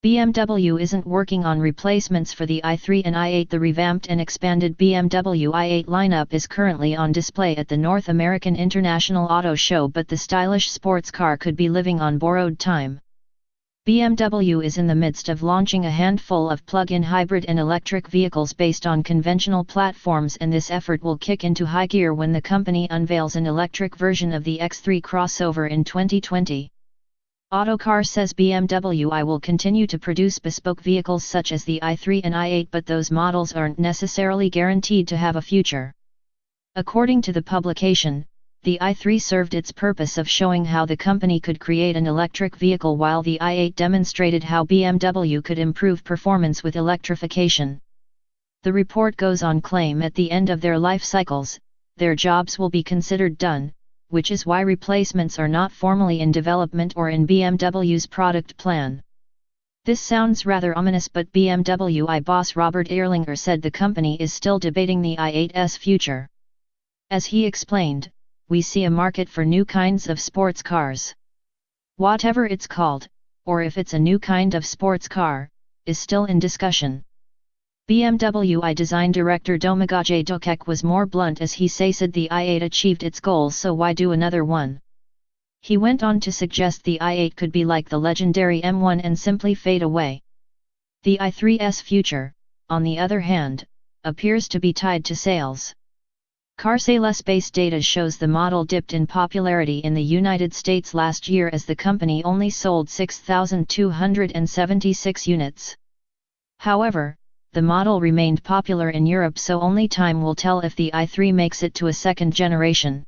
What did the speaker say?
BMW isn't working on replacements for the i3 and i8. The revamped and expanded BMW i8 lineup is currently on display at the North American International Auto Show, but the stylish sports car could be living on borrowed time. BMW is in the midst of launching a handful of plug-in hybrid and electric vehicles based on conventional platforms, and this effort will kick into high gear when the company unveils an electric version of the X3 crossover in 2020. Autocar says BMW will continue to produce bespoke vehicles such as the i3 and i8, but those models aren't necessarily guaranteed to have a future. According to the publication, the i3 served its purpose of showing how the company could create an electric vehicle, while the i8 demonstrated how BMW could improve performance with electrification. The report goes on to claim at the end of their life cycles, their jobs will be considered done, which is why replacements are not formally in development or in BMW's product plan. This sounds rather ominous, but BMW boss Robert Ehrlinger said the company is still debating the i8's future. As he explained, "We see a market for new kinds of sports cars. Whatever it's called, or if it's a new kind of sports car, is still in discussion." BMW design director Domagoj Dokek was more blunt as he said the i8 achieved its goals, so why do another one? He went on to suggest the i8 could be like the legendary M1 and simply fade away. The i3's future, on the other hand, appears to be tied to sales. Car sales-based data shows the model dipped in popularity in the United States last year as the company only sold 6,276 units. However, the model remained popular in Europe, so only time will tell if the i3 makes it to a second generation.